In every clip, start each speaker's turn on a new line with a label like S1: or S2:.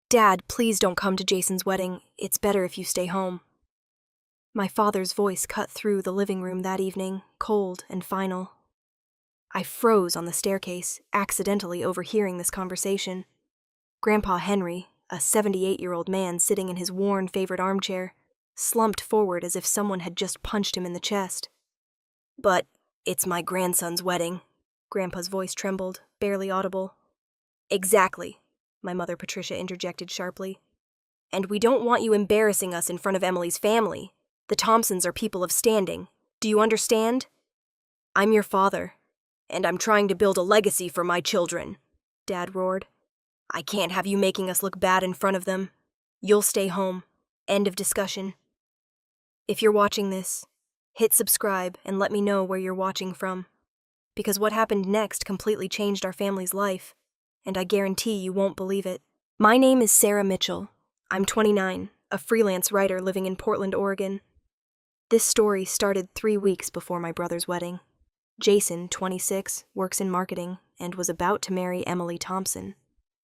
S1: "Dad, please don't come to Jason's wedding. It's better if you stay home." My father's voice cut through the living room that evening, cold and final. I froze on the staircase, accidentally overhearing this conversation. Grandpa Henry, a 78-year-old man sitting in his worn favorite armchair, slumped forward as if someone had just punched him in the chest. "But it's my grandson's wedding." Grandpa's voice trembled, barely audible. "Exactly," my mother Patricia interjected sharply. "And we don't want you embarrassing us in front of Emily's family. The Thompsons are people of standing. Do you understand? I'm your father, and I'm trying to build a legacy for my children," Dad roared. "I can't have you making us look bad in front of them. You'll stay home. End of discussion. If you're watching this, hit subscribe and let me know where you're watching from, because what happened next completely changed our family's life, and I guarantee you won't believe it. My name is Sarah Mitchell. I'm 29, a freelance writer living in Portland, Oregon. This story started 3 weeks before my brother's wedding. Jason, 26, works in marketing and was about to marry Emily Thompson,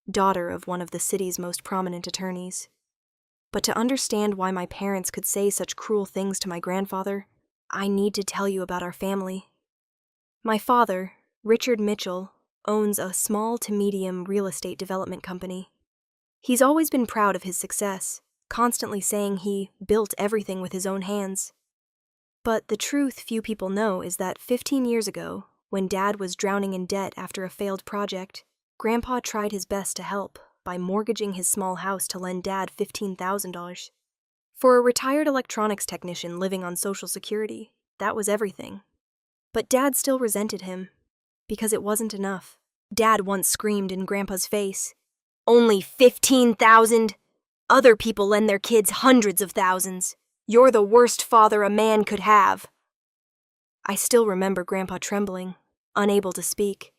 S1: daughter of one of the city's most prominent attorneys. But to understand why my parents could say such cruel things to my grandfather, I need to tell you about our family. My father, Richard Mitchell, owns a small to medium real estate development company. He's always been proud of his success, constantly saying he built everything with his own hands. But the truth few people know is that 15 years ago, when Dad was drowning in debt after a failed project, Grandpa tried his best to help by mortgaging his small house to lend Dad $15,000. For a retired electronics technician living on Social Security, that was everything. But Dad still resented him, because it wasn't enough. Dad once screamed in Grandpa's face, "Only 15,000? Other people lend their kids hundreds of thousands. You're the worst father a man could have." I still remember Grandpa trembling, unable to speak.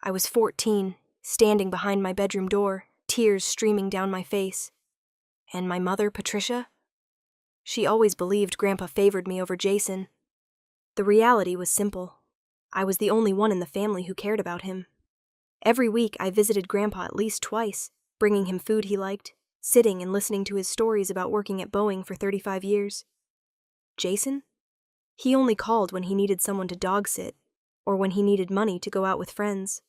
S1: I was 14, standing behind my bedroom door, tears streaming down my face. And my mother, Patricia? She always believed Grandpa favored me over Jason. The reality was simple. I was the only one in the family who cared about him. Every week I visited Grandpa at least twice, bringing him food he liked, sitting and listening to his stories about working at Boeing for 35 years. Jason? He only called when he needed someone to dog sit, or when he needed money to go out with friends.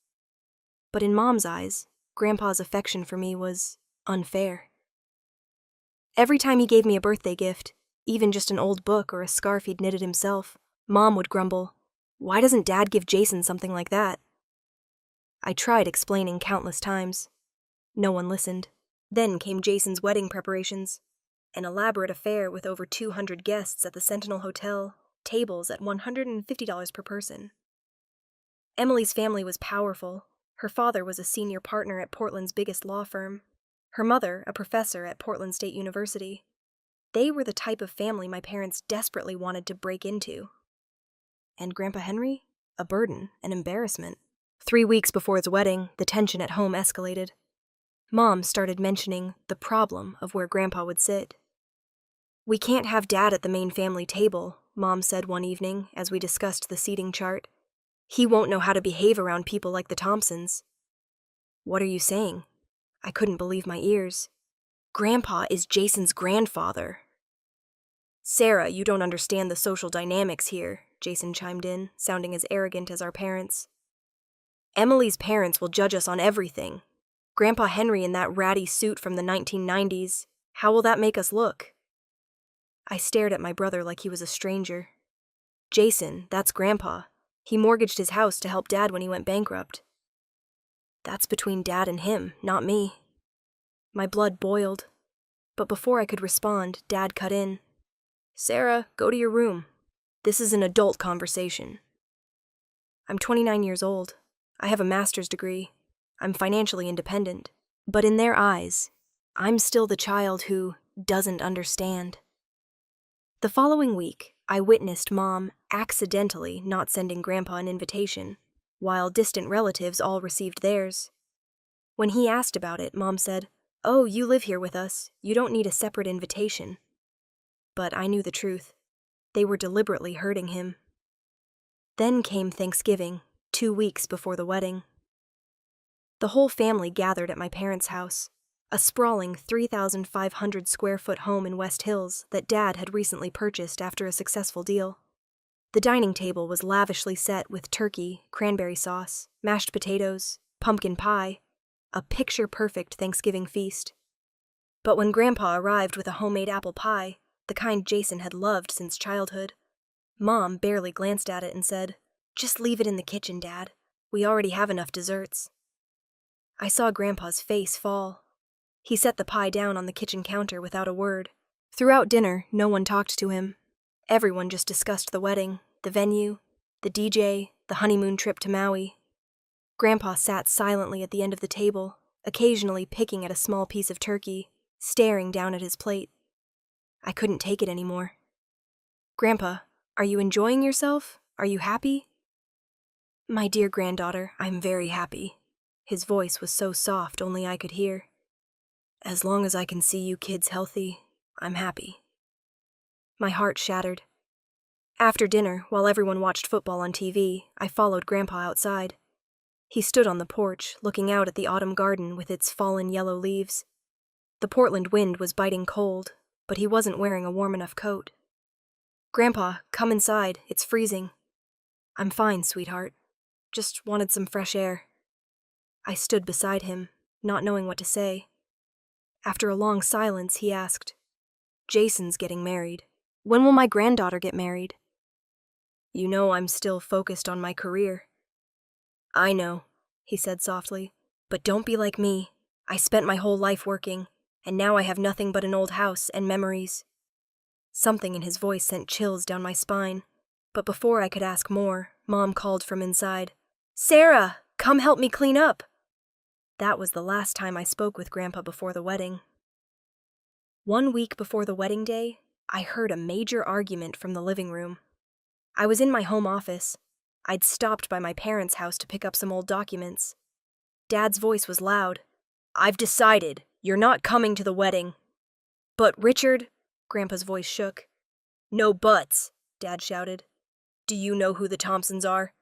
S1: But in Mom's eyes, Grandpa's affection for me was unfair. Every time he gave me a birthday gift, even just an old book or a scarf he'd knitted himself, Mom would grumble, "Why doesn't Dad give Jason something like that?" I tried explaining countless times. No one listened. Then came Jason's wedding preparations. An elaborate affair with over 200 guests at the Sentinel Hotel, tables at $150 per person. Emily's family was powerful. Her father was a senior partner at Portland's biggest law firm. Her mother, a professor at Portland State University. They were the type of family my parents desperately wanted to break into. And Grandpa Henry? A burden, an embarrassment. 3 weeks before his wedding, the tension at home escalated. Mom started mentioning the problem of where Grandpa would sit. "We can't have Dad at the main family table," Mom said one evening as we discussed the seating chart. "He won't know how to behave around people like the Thompsons." "What are you saying?" I couldn't believe my ears. "Grandpa is Jason's grandfather." "Sarah, you don't understand the social dynamics here," Jason chimed in, sounding as arrogant as our parents. "Emily's parents will judge us on everything. Grandpa Henry in that ratty suit from the 1990s, how will that make us look?" I stared at my brother like he was a stranger. "Jason, that's Grandpa. He mortgaged his house to help Dad when he went bankrupt." "That's between Dad and him, not me." My blood boiled. But before I could respond, Dad cut in. "Sarah, go to your room. This is an adult conversation." I'm 29 years old. I have a master's degree. I'm financially independent. But in their eyes, I'm still the child who doesn't understand. The following week, I witnessed Mom accidentally not sending Grandpa an invitation, while distant relatives all received theirs. When he asked about it, Mom said, "Oh, you live here with us. You don't need a separate invitation." But I knew the truth. They were deliberately hurting him. Then came Thanksgiving, 2 weeks before the wedding. The whole family gathered at my parents' house. a sprawling 3,500 square foot home in West Hills that Dad had recently purchased after a successful deal. The dining table was lavishly set with turkey, cranberry sauce, mashed potatoes, pumpkin pie, a picture-perfect Thanksgiving feast. But when Grandpa arrived with a homemade apple pie, the kind Jason had loved since childhood, Mom barely glanced at it and said, "Just leave it in the kitchen, Dad. We already have enough desserts." I saw Grandpa's face fall. He set the pie down on the kitchen counter without a word. Throughout dinner, no one talked to him. Everyone just discussed the wedding, the venue, the DJ, the honeymoon trip to Maui. Grandpa sat silently at the end of the table, occasionally picking at a small piece of turkey, staring down at his plate. I couldn't take it anymore. "Grandpa, are you enjoying yourself? Are you happy?" "My dear granddaughter, I'm very happy." His voice was so soft only I could hear. "As long as I can see you kids healthy, I'm happy." My heart shattered. After dinner, while everyone watched football on TV, I followed Grandpa outside. He stood on the porch, looking out at the autumn garden with its fallen yellow leaves. The Portland wind was biting cold, but he wasn't wearing a warm enough coat. "Grandpa, come inside. It's freezing." "I'm fine, sweetheart. Just wanted some fresh air." I stood beside him, not knowing what to say. After a long silence, he asked, "Jason's getting married. When will my granddaughter get married?" "You know I'm still focused on my career." "I know," he said softly, "but don't be like me. I spent my whole life working, and now I have nothing but an old house and memories." Something in his voice sent chills down my spine, but before I could ask more, Mom called from inside, "Sarah, come help me clean up." That was the last time I spoke with Grandpa before the wedding. 1 week before the wedding day, I heard a major argument from the living room. I was in my home office. I'd stopped by my parents' house to pick up some old documents. Dad's voice was loud. "I've decided. You're not coming to the wedding." "But Richard," Grandpa's voice shook. "No buts," Dad shouted. "Do you know who the Thompsons are?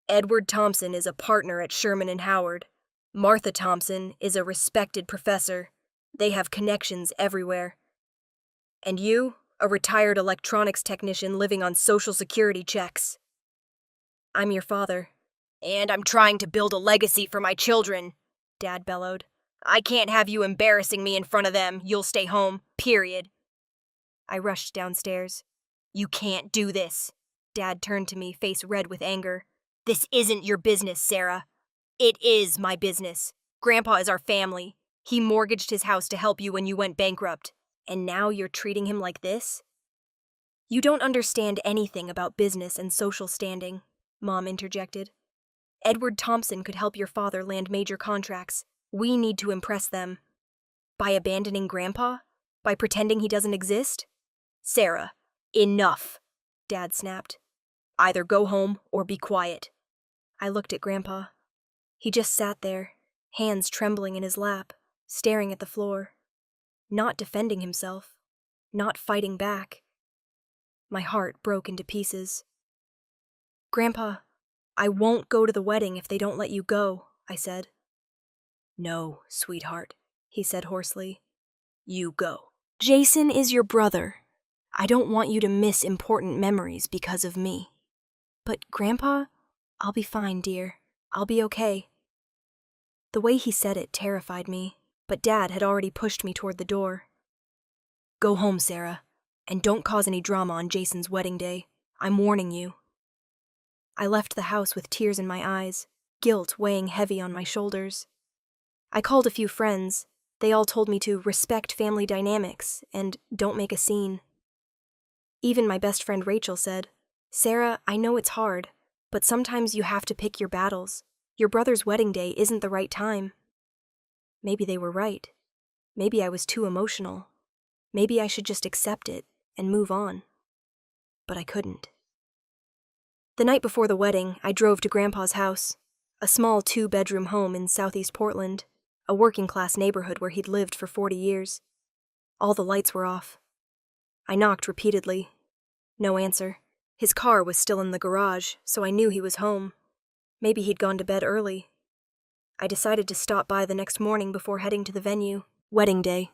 S1: Edward Thompson is a partner at Sherman and Howard. Martha Thompson is a respected professor. They have connections everywhere. And you, a retired electronics technician living on Social Security checks." "I'm your father." "And I'm trying to build a legacy for my children," Dad bellowed. "I can't have you embarrassing me in front of them. You'll stay home, period." I rushed downstairs. "You can't do this." Dad turned to me, face red with anger. "This isn't your business, Sarah." "It is my business. Grandpa is our family. He mortgaged his house to help you when you went bankrupt. And now you're treating him like this?" "You don't understand anything about business and social standing," Mom interjected. "Edward Thompson could help your father land major contracts. We need to impress them." "By abandoning Grandpa? By pretending he doesn't exist?" "Sarah, enough," Dad snapped. "Either go home or be quiet." I looked at Grandpa. He just sat there, hands trembling in his lap, staring at the floor. Not defending himself. Not fighting back. My heart broke into pieces. "Grandpa, I won't go to the wedding if they don't let you go," I said. "No, sweetheart," he said hoarsely. "You go." "Jason is your brother. I don't want you to miss important memories because of me." "But, Grandpa, I'll be fine, dear. I'll be okay." The way he said it terrified me, but Dad had already pushed me toward the door. "Go home, Sarah, and don't cause any drama on Jason's wedding day. I'm warning you." I left the house with tears in my eyes, guilt weighing heavy on my shoulders. I called a few friends. They all told me to respect family dynamics and don't make a scene. Even my best friend Rachel said, "Sarah, I know it's hard, but sometimes you have to pick your battles. Your brother's wedding day isn't the right time." Maybe they were right. Maybe I was too emotional. Maybe I should just accept it and move on. But I couldn't. The night before the wedding, I drove to Grandpa's house, a small 2-bedroom home in southeast Portland, a working-class neighborhood where he'd lived for 40 years. All the lights were off. I knocked repeatedly. No answer. His car was still in the garage, so I knew he was home. Maybe he'd gone to bed early. I decided to stop by the next morning before heading to the venue. Wedding day.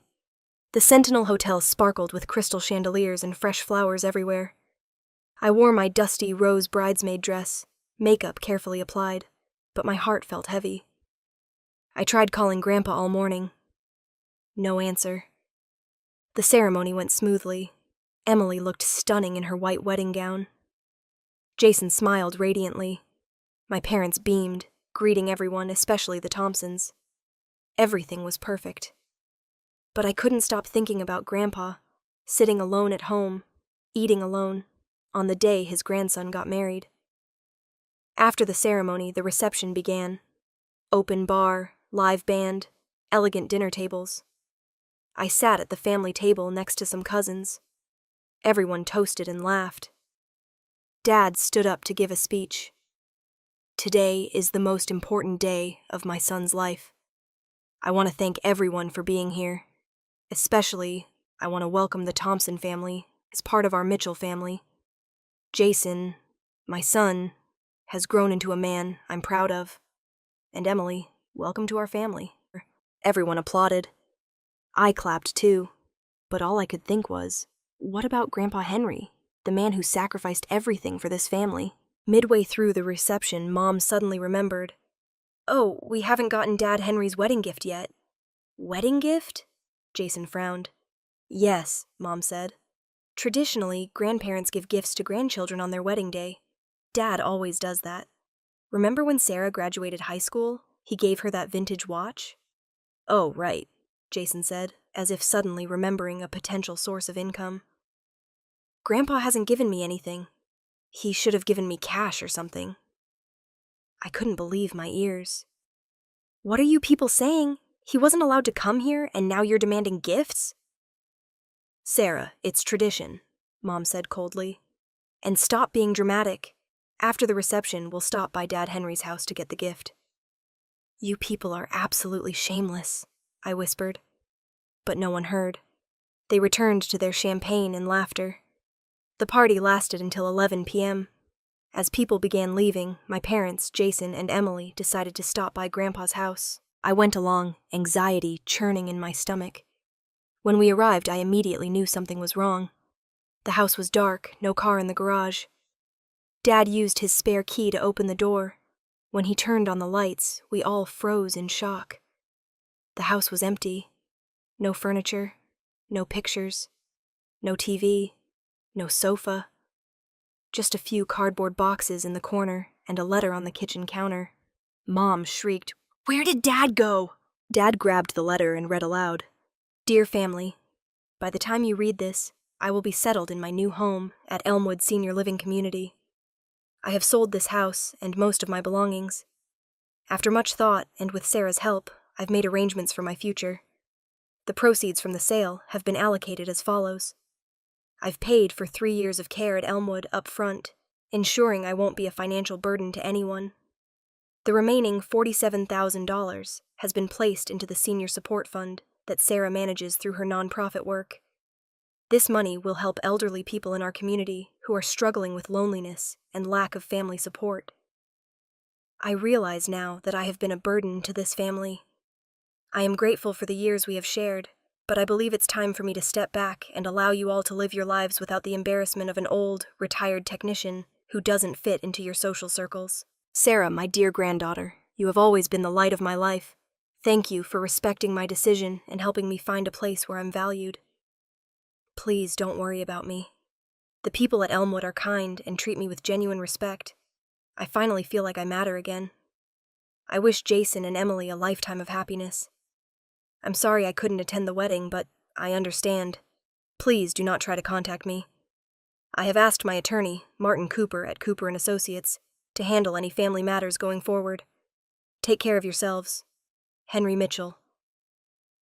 S1: The Sentinel Hotel sparkled with crystal chandeliers and fresh flowers everywhere. I wore my dusty rose bridesmaid dress, makeup carefully applied, but my heart felt heavy. I tried calling Grandpa all morning. No answer. The ceremony went smoothly. Emily looked stunning in her white wedding gown. Jason smiled radiantly. My parents beamed, greeting everyone, especially the Thompsons. Everything was perfect. But I couldn't stop thinking about Grandpa, sitting alone at home, eating alone, on the day his grandson got married. After the ceremony, the reception began. Open bar, live band, elegant dinner tables. I sat at the family table next to some cousins. Everyone toasted and laughed. Dad stood up to give a speech. Today is the most important day of my son's life. I want to thank everyone for being here. Especially, I want to welcome the Thompson family as part of our Mitchell family. Jason, my son, has grown into a man I'm proud of. And Emily, welcome to our family. Everyone applauded. I clapped too, but all I could think was, what about Grandpa Henry, the man who sacrificed everything for this family? Midway through the reception, Mom suddenly remembered. Oh, we haven't gotten Dad Henry's wedding gift yet. Wedding gift? Jason frowned. Yes, Mom said. Traditionally, grandparents give gifts to grandchildren on their wedding day. Dad always does that. Remember when Sarah graduated high school? He gave her that vintage watch? Oh, right, Jason said, as if suddenly remembering a potential source of income. Grandpa hasn't given me anything. He should have given me cash or something. I couldn't believe my ears. What are you people saying? He wasn't allowed to come here, and now you're demanding gifts? Sarah, it's tradition, Mom said coldly. And stop being dramatic. After the reception, we'll stop by Dad Henry's house to get the gift. You people are absolutely shameless, I whispered. But no one heard. They returned to their champagne and laughter. The party lasted until 11 p.m. As people began leaving, my parents, Jason and Emily, decided to stop by Grandpa's house. I went along, anxiety churning in my stomach. When we arrived, I immediately knew something was wrong. The house was dark, no car in the garage. Dad used his spare key to open the door. When he turned on the lights, we all froze in shock. The house was empty. No furniture, no pictures, no TV, no sofa. Just a few cardboard boxes in the corner and a letter on the kitchen counter. Mom shrieked, "Where did Dad go?" Dad grabbed the letter and read aloud. Dear family, by the time you read this, I will be settled in my new home at Elmwood Senior Living Community. I have sold this house and most of my belongings. After much thought and with Sarah's help, I've made arrangements for my future. The proceeds from the sale have been allocated as follows. I've paid for 3 years of care at Elmwood up front, ensuring I won't be a financial burden to anyone. The remaining $47,000 has been placed into the Senior Support Fund that Sarah manages through her nonprofit work. This money will help elderly people in our community who are struggling with loneliness and lack of family support. I realize now that I have been a burden to this family. I am grateful for the years we have shared, but I believe it's time for me to step back and allow you all to live your lives without the embarrassment of an old, retired technician who doesn't fit into your social circles. Sarah, my dear granddaughter, you have always been the light of my life. Thank you for respecting my decision and helping me find a place where I'm valued. Please don't worry about me. The people at Elmwood are kind and treat me with genuine respect. I finally feel like I matter again. I wish Jason and Emily a lifetime of happiness. I'm sorry I couldn't attend the wedding, but I understand. Please do not try to contact me. I have asked my attorney, Martin Cooper at Cooper & Associates, to handle any family matters going forward. Take care of yourselves. Henry Mitchell.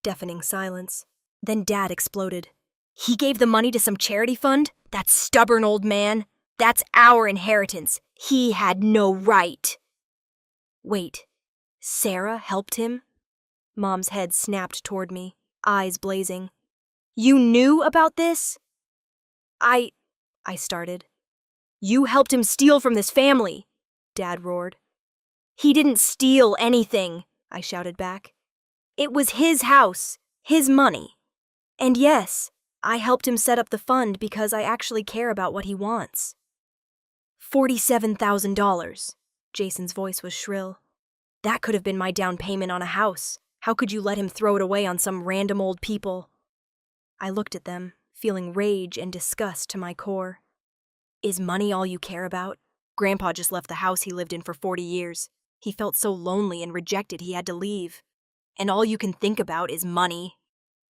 S1: Deafening silence. Then Dad exploded. He gave the money to some charity fund? That stubborn old man? That's our inheritance. He had no right. Wait, Sarah helped him? Mom's head snapped toward me, eyes blazing. You knew about this? I started. You helped him steal from this family, Dad roared. He didn't steal anything, I shouted back. It was his house. His money. And yes, I helped him set up the fund because I actually care about what he wants. $47,000. Jason's voice was shrill. That could have been my down payment on a house. How could you let him throw it away on some random old people? I looked at them, feeling rage and disgust to my core. Is money all you care about? Grandpa just left the house he lived in for 40 years. He felt so lonely and rejected he had to leave. And all you can think about is money.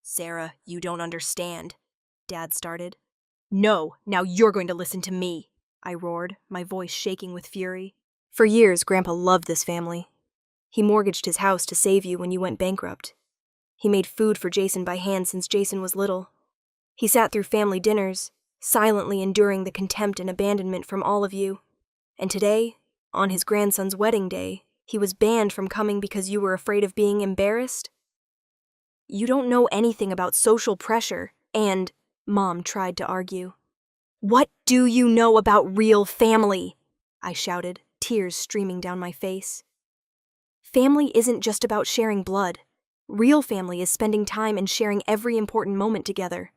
S1: Sarah, you don't understand, Dad started. No, now you're going to listen to me, I roared, my voice shaking with fury. For years, Grandpa loved this family. He mortgaged his house to save you when you went bankrupt. He made food for Jason by hand since Jason was little. He sat through family dinners, silently enduring the contempt and abandonment from all of you. And today, on his grandson's wedding day, he was banned from coming because you were afraid of being embarrassed? You don't know anything about social pressure, and, Mom tried to argue. What do you know about real family? I shouted, tears streaming down my face. Family isn't just about sharing blood. Real family is spending time and sharing every important moment together.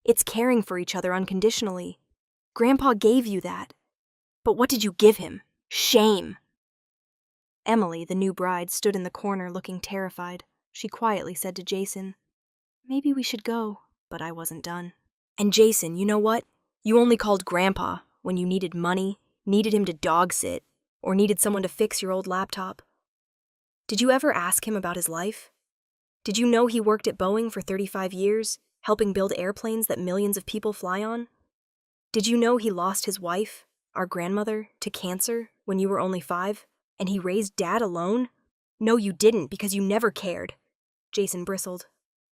S1: It's caring for each other unconditionally. Grandpa gave you that. But what did you give him? Shame. Emily, the new bride, stood in the corner looking terrified. She quietly said to Jason, "Maybe we should go," but I wasn't done. And Jason, you know what? You only called Grandpa when you needed money, needed him to dog sit, or needed someone to fix your old laptop. Did you ever ask him about his life? Did you know he worked at Boeing for 35 years, helping build airplanes that millions of people fly on? Did you know he lost his wife, our grandmother, to cancer when you were only 5, and he raised Dad alone? No, you didn't, because you never cared. Jason bristled.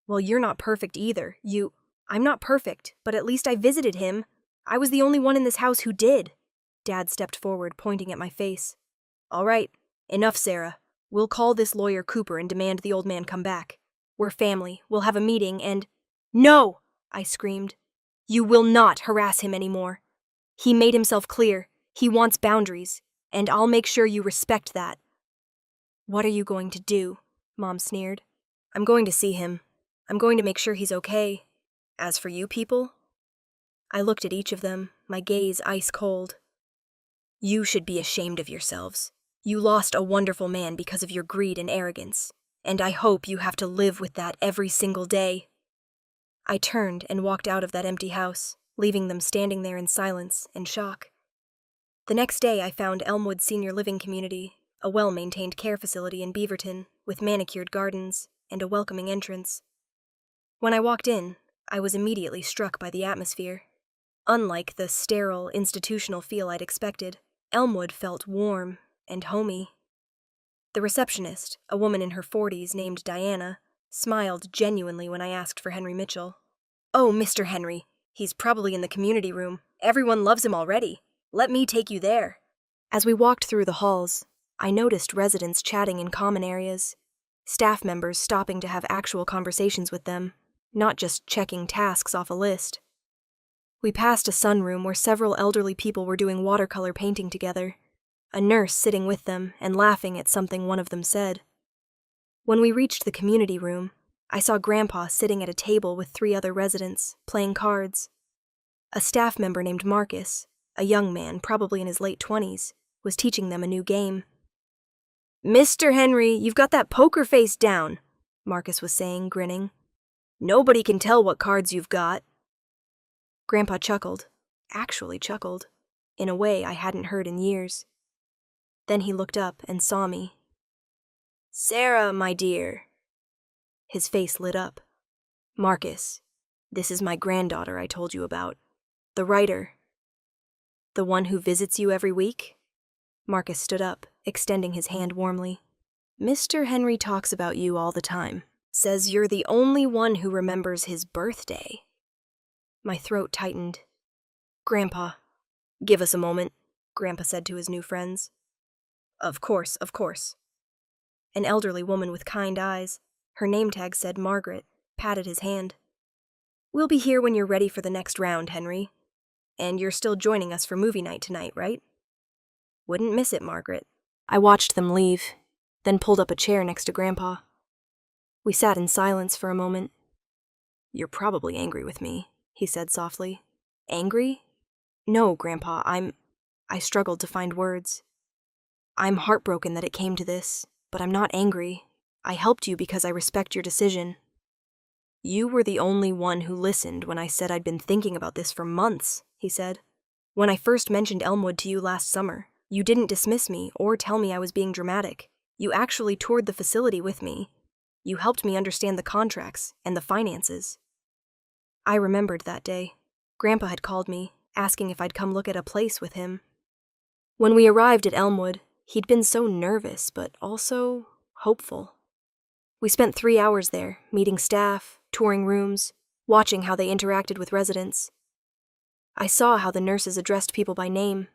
S1: Well, you're not perfect either. I'm not perfect, but at least I visited him. I was the only one in this house who did. Dad stepped forward, pointing at my face. All right, enough, Sarah. We'll call this lawyer Cooper and demand the old man come back. We're family. We'll have a meeting and— No! I screamed. You will not harass him anymore. He made himself clear. He wants boundaries, and I'll make sure you respect that. What are you going to do? Mom sneered. I'm going to see him. I'm going to make sure he's okay. As for you people? I looked at each of them, my gaze ice cold. You should be ashamed of yourselves. You lost a wonderful man because of your greed and arrogance, and I hope you have to live with that every single day. I turned and walked out of that empty house, leaving them standing there in silence and shock. The next day I found Elmwood Senior Living Community, a well-maintained care facility in Beaverton, with manicured gardens and a welcoming entrance. When I walked in, I was immediately struck by the atmosphere. Unlike the sterile, institutional feel I'd expected, Elmwood felt warm and homey. The receptionist, a woman in her 40s named Diana, smiled genuinely when I asked for Henry Mitchell. Oh, Mr. Henry. He's probably in the community room. Everyone loves him already. Let me take you there. As we walked through the halls, I noticed residents chatting in common areas, staff members stopping to have actual conversations with them, not just checking tasks off a list. We passed a sunroom where several elderly people were doing watercolor painting together, a nurse sitting with them and laughing at something one of them said. When we reached the community room, I saw Grandpa sitting at a table with 3 other residents, playing cards. A staff member named Marcus, a young man probably in his late 20s, was teaching them a new game. Mr. Henry, you've got that poker face down, Marcus was saying, grinning. Nobody can tell what cards you've got. Grandpa chuckled, actually chuckled, in a way I hadn't heard in years. Then he looked up and saw me. Sarah, my dear. His face lit up. Marcus, this is my granddaughter I told you about. The writer. The one who visits you every week? Marcus stood up, extending his hand warmly. Mr. Henry talks about you all the time. Says you're the only one who remembers his birthday. My throat tightened. Grandpa, give us a moment, Grandpa said to his new friends. Of course, of course. An elderly woman with kind eyes, her name tag said Margaret, patted his hand. We'll be here when you're ready for the next round, Henry. And you're still joining us for movie night tonight, right? Wouldn't miss it, Margaret. I watched them leave, then pulled up a chair next to Grandpa. We sat in silence for a moment, You're probably angry with me, he said softly. Angry? No, Grandpa, I struggled to find words. I'm heartbroken that it came to this, but I'm not angry. I helped you because I respect your decision. You were the only one who listened when I said I'd been thinking about this for months, he said. When I first mentioned Elmwood to you last summer, you didn't dismiss me or tell me I was being dramatic. You actually toured the facility with me. You helped me understand the contracts and the finances. I remembered that day. Grandpa had called me, asking if I'd come look at a place with him. When we arrived at Elmwood, he'd been so nervous, but also hopeful. We spent 3 hours there, meeting staff, touring rooms, watching how they interacted with residents. I saw how the nurses addressed people by name,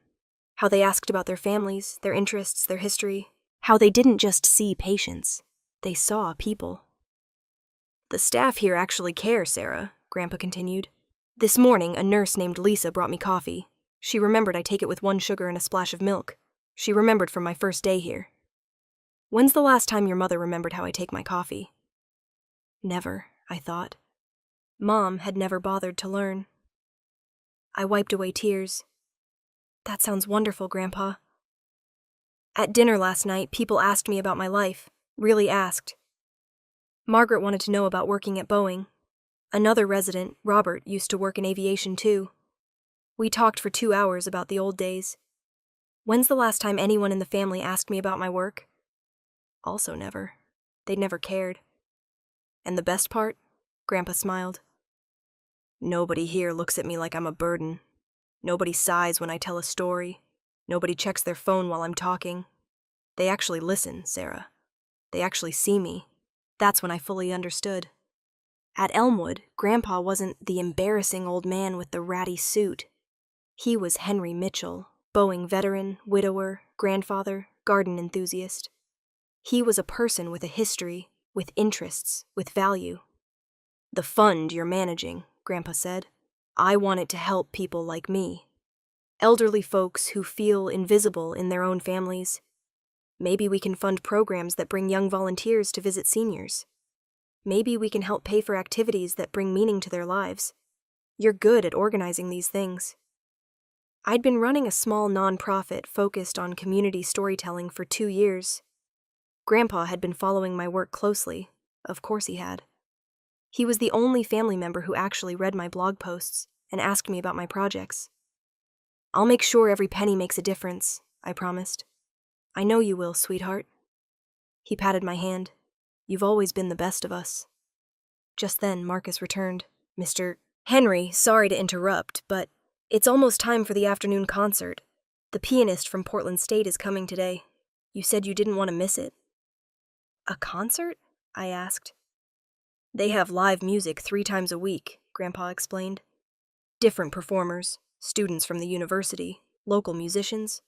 S1: how they asked about their families, their interests, their history, how they didn't just see patients, they saw people. The staff here actually care, Sarah, Grandpa continued. This morning, a nurse named Lisa brought me coffee. She remembered I take it with 1 sugar and a splash of milk. She remembered from my first day here. When's the last time your mother remembered how I take my coffee? Never, I thought. Mom had never bothered to learn. I wiped away tears. That sounds wonderful, Grandpa. At dinner last night, people asked me about my life, really asked. Margaret wanted to know about working at Boeing. Another resident, Robert, used to work in aviation too. We talked for 2 hours about the old days. When's the last time anyone in the family asked me about my work? Also never. They'd never cared. And the best part? Grandpa smiled. Nobody here looks at me like I'm a burden. Nobody sighs when I tell a story. Nobody checks their phone while I'm talking. They actually listen, Sarah. They actually see me. That's when I fully understood. At Elmwood, Grandpa wasn't the embarrassing old man with the ratty suit. He was Henry Mitchell, Boeing veteran, widower, grandfather, garden enthusiast. He was a person with a history, with interests, with value. The fund you're managing, Grandpa said, I want it to help people like me. Elderly folks who feel invisible in their own families. Maybe we can fund programs that bring young volunteers to visit seniors. Maybe we can help pay for activities that bring meaning to their lives. You're good at organizing these things. I'd been running a small nonprofit focused on community storytelling for 2 years. Grandpa had been following my work closely. Of course he had. He was the only family member who actually read my blog posts and asked me about my projects. I'll make sure every penny makes a difference, I promised. I know you will, sweetheart. He patted my hand. You've always been the best of us. Just then, Marcus returned. Mr. Henry, sorry to interrupt, but it's almost time for the afternoon concert. The pianist from Portland State is coming today. You said you didn't want to miss it. A concert? I asked. They have live music 3 times a week, Grandpa explained. Different performers, students from the university, local musicians.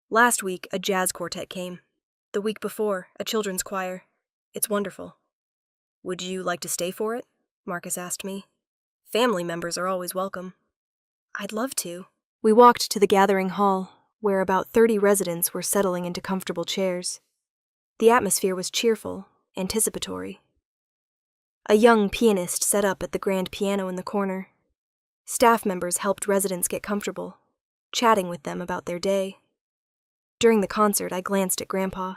S1: Last week, a jazz quartet came. The week before, a children's choir. It's wonderful. Would you like to stay for it? Marcus asked me. Family members are always welcome. I'd love to. We walked to the gathering hall, where about 30 residents were settling into comfortable chairs. The atmosphere was cheerful, anticipatory. A young pianist sat up at the grand piano in the corner. Staff members helped residents get comfortable, chatting with them about their day. During the concert, I glanced at Grandpa.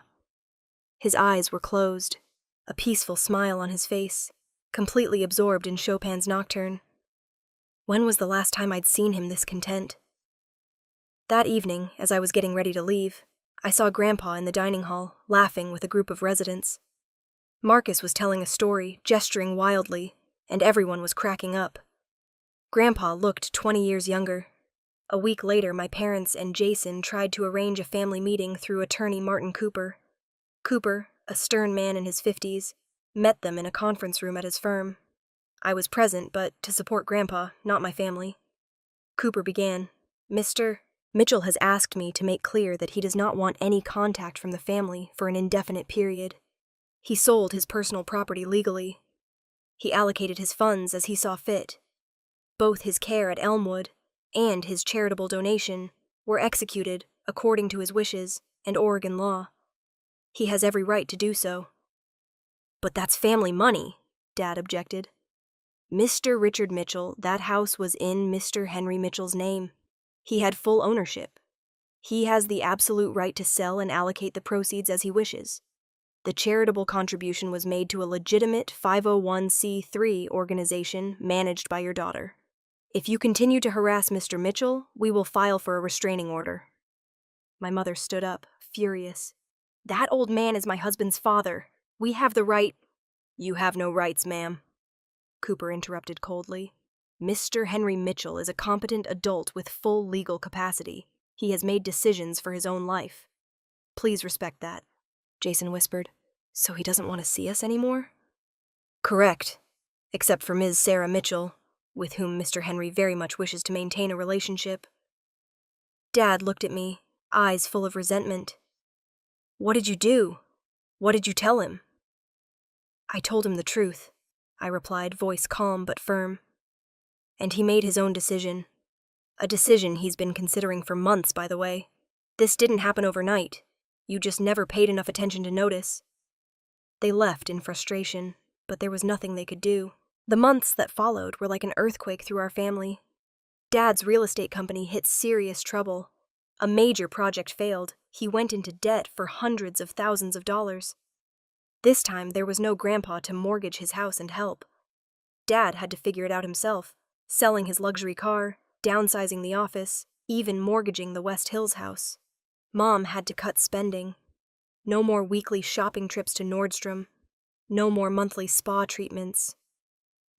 S1: His eyes were closed, a peaceful smile on his face, completely absorbed in Chopin's Nocturne. When was the last time I'd seen him this content? That evening, as I was getting ready to leave, I saw Grandpa in the dining hall, laughing with a group of residents. Marcus was telling a story, gesturing wildly, and everyone was cracking up. Grandpa looked 20 years younger. A week later, my parents and Jason tried to arrange a family meeting through attorney Martin Cooper. Cooper, a stern man in his 50s, met them in a conference room at his firm. I was present, but to support Grandpa, not my family. Cooper began, Mr. Mitchell has asked me to make clear that he does not want any contact from the family for an indefinite period. He sold his personal property legally. He allocated his funds as he saw fit. Both his care at Elmwood and his charitable donation were executed according to his wishes and Oregon law. He has every right to do so. But that's family money, Dad objected. Mr. Richard Mitchell, that house was in Mr. Henry Mitchell's name. He had full ownership. He has the absolute right to sell and allocate the proceeds as he wishes. The charitable contribution was made to a legitimate 501c3 organization managed by your daughter. If you continue to harass Mr. Mitchell, we will file for a restraining order." My mother stood up, furious. "That old man is my husband's father. We have the right—" "You have no rights, ma'am," Cooper interrupted coldly. "Mr. Henry Mitchell is a competent adult with full legal capacity. He has made decisions for his own life. Please respect that," Jason whispered. "So he doesn't want to see us anymore?" "Correct. Except for Ms. Sarah Mitchell, with whom Mr. Henry very much wishes to maintain a relationship." Dad looked at me, eyes full of resentment. "What did you do? What did you tell him?" "I told him the truth," I replied, voice calm but firm. "And he made his own decision. A decision he's been considering for months, by the way. This didn't happen overnight. You just never paid enough attention to notice." They left in frustration, but there was nothing they could do. The months that followed were like an earthquake through our family. Dad's real estate company hit serious trouble. A major project failed. He went into debt for hundreds of thousands of dollars. This time, there was no grandpa to mortgage his house and help. Dad had to figure it out himself, selling his luxury car, downsizing the office, even mortgaging the West Hills house. Mom had to cut spending. No more weekly shopping trips to Nordstrom. No more monthly spa treatments.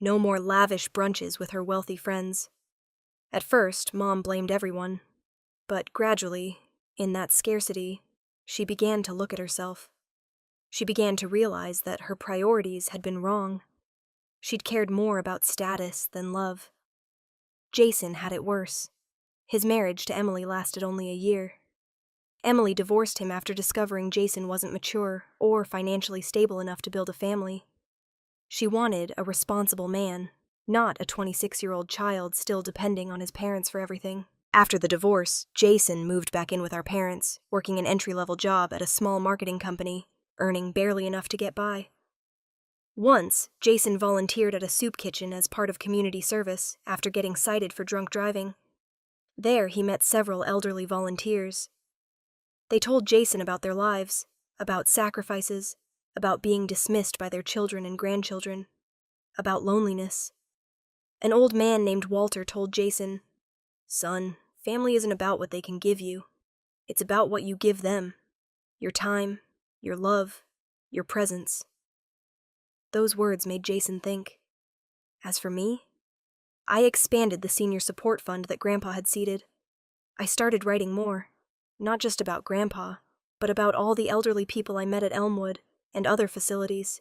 S1: No more lavish brunches with her wealthy friends. At first, Mom blamed everyone. But gradually, in that scarcity, she began to look at herself. She began to realize that her priorities had been wrong. She'd cared more about status than love. Jason had it worse. His marriage to Emily lasted only a year. Emily divorced him after discovering Jason wasn't mature or financially stable enough to build a family. She wanted a responsible man, not a 26-year-old child still depending on his parents for everything. After the divorce, Jason moved back in with our parents, working an entry-level job at a small marketing company, earning barely enough to get by. Once, Jason volunteered at a soup kitchen as part of community service after getting cited for drunk driving. There, he met several elderly volunteers. They told Jason about their lives, about sacrifices, about being dismissed by their children and grandchildren, about loneliness. An old man named Walter told Jason, "Son, family isn't about what they can give you. It's about what you give them. Your time, your love, your presence." Those words made Jason think. As for me, I expanded the senior support fund that Grandpa had seeded. I started writing more, not just about Grandpa, but about all the elderly people I met at Elmwood and other facilities.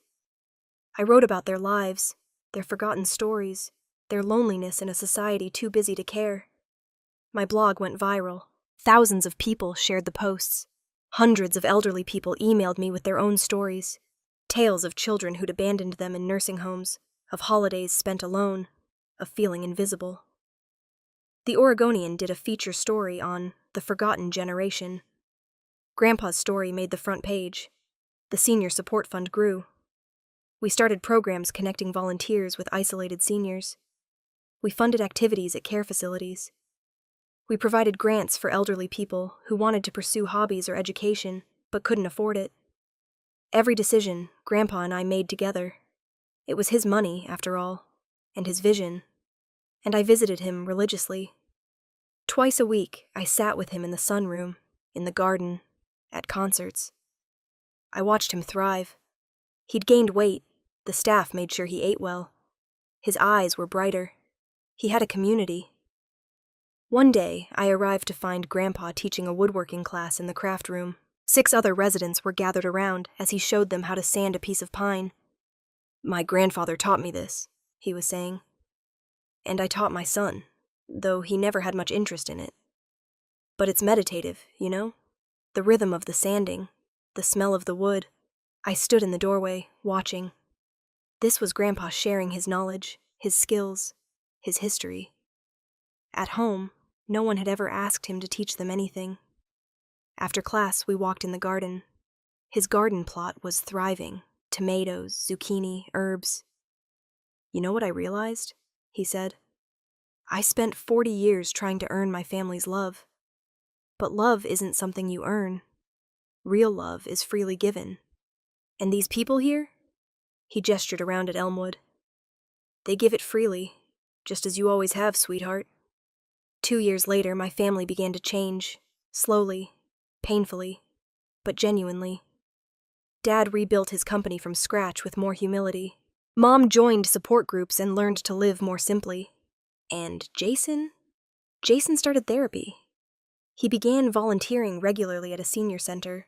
S1: I wrote about their lives, their forgotten stories, their loneliness in a society too busy to care. My blog went viral. Thousands of people shared the posts. Hundreds of elderly people emailed me with their own stories. Tales of children who'd abandoned them in nursing homes, of holidays spent alone, of feeling invisible. The Oregonian did a feature story on the forgotten generation. Grandpa's story made the front page. The senior support fund grew. We started programs connecting volunteers with isolated seniors. We funded activities at care facilities. We provided grants for elderly people who wanted to pursue hobbies or education but couldn't afford it. Every decision Grandpa and I made together. It was his money, after all, and his vision, and I visited him religiously. Twice a week, I sat with him in the sunroom, in the garden, at concerts. I watched him thrive. He'd gained weight. The staff made sure he ate well. His eyes were brighter. He had a community. One day, I arrived to find Grandpa teaching a woodworking class in the craft room. 6 other residents were gathered around as he showed them how to sand a piece of pine. "My grandfather taught me this," he was saying. "And I taught my son, though he never had much interest in it. But it's meditative, you know? The rhythm of the sanding, the smell of the wood." I stood in the doorway, watching. This was Grandpa sharing his knowledge, his skills, his history. At home, no one had ever asked him to teach them anything. After class, we walked in the garden. His garden plot was thriving. Tomatoes, zucchini, herbs. You know what I realized? He said. I spent 40 years trying to earn my family's love. But love isn't something you earn. Real love is freely given. And these people here? He gestured around at Elmwood. They give it freely, just as you always have, sweetheart. 2 years later, my family began to change, slowly, painfully, but genuinely. Dad rebuilt his company from scratch with more humility. Mom joined support groups and learned to live more simply. And Jason started therapy. He began volunteering regularly at a senior center,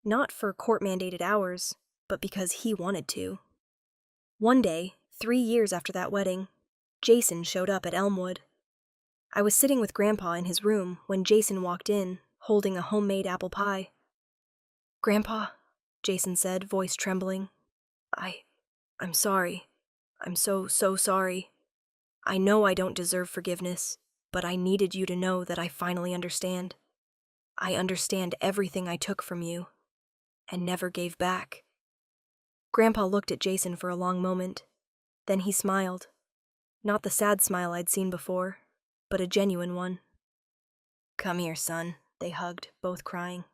S1: not for court-mandated hours, but because he wanted to. One day, 3 years after that wedding, Jason showed up at Elmwood. I was sitting with Grandpa in his room when Jason walked in, holding a homemade apple pie. "Grandpa," Jason said, voice trembling. I'm sorry. I'm so sorry. I know I don't deserve forgiveness, but I needed you to know that I finally understand. I understand everything I took from you, and never gave back." Grandpa looked at Jason for a long moment. Then he smiled. Not the sad smile I'd seen before, but a genuine one. "Come here, son," they hugged, both crying.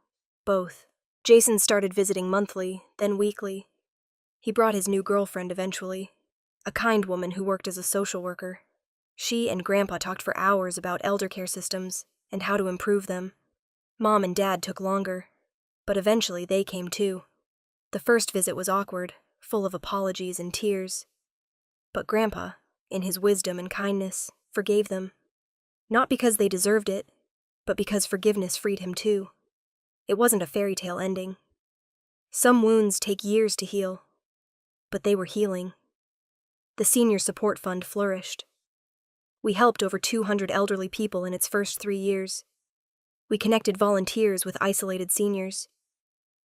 S1: Both. Jason started visiting monthly, then weekly. He brought his new girlfriend eventually, a kind woman who worked as a social worker. She and Grandpa talked for hours about elder care systems and how to improve them. Mom and Dad took longer, but eventually they came too. The first visit was awkward, full of apologies and tears. But Grandpa, in his wisdom and kindness, forgave them. Not because they deserved it, but because forgiveness freed him too. It wasn't a fairy tale ending. Some wounds take years to heal, but they were healing. The senior support fund flourished. We helped over 200 elderly people in its first 3 years. We connected volunteers with isolated seniors.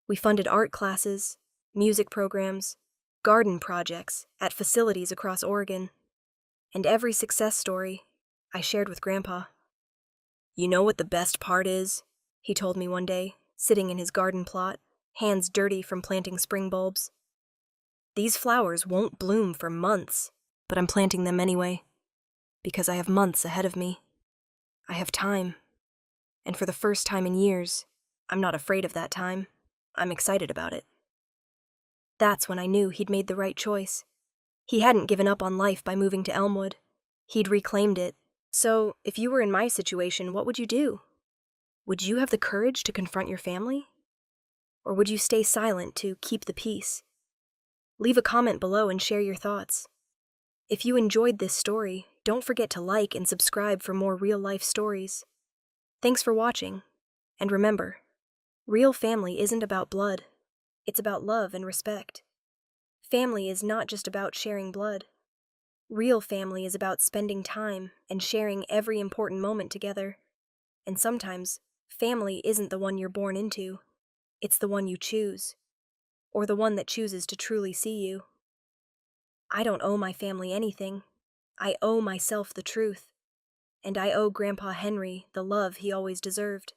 S1: We funded art classes, music programs, garden projects at facilities across Oregon. And every success story I shared with Grandpa. "You know what the best part is?" he told me one day, sitting in his garden plot, hands dirty from planting spring bulbs. "These flowers won't bloom for months, but I'm planting them anyway, because I have months ahead of me. I have time. And for the first time in years, I'm not afraid of that time. I'm excited about it." That's when I knew he'd made the right choice. He hadn't given up on life by moving to Elmwood. He'd reclaimed it. So, if you were in my situation, what would you do? Would you have the courage to confront your family? Or would you stay silent to keep the peace? Leave a comment below and share your thoughts. If you enjoyed this story, don't forget to like and subscribe for more real-life stories. Thanks for watching, and remember, real family isn't about blood. It's about love and respect. Family is not just about sharing blood. Real family is about spending time and sharing every important moment together. And sometimes, family isn't the one you're born into. It's the one you choose, or the one that chooses to truly see you. I don't owe my family anything. I owe myself the truth. And I owe Grandpa Henry the love he always deserved.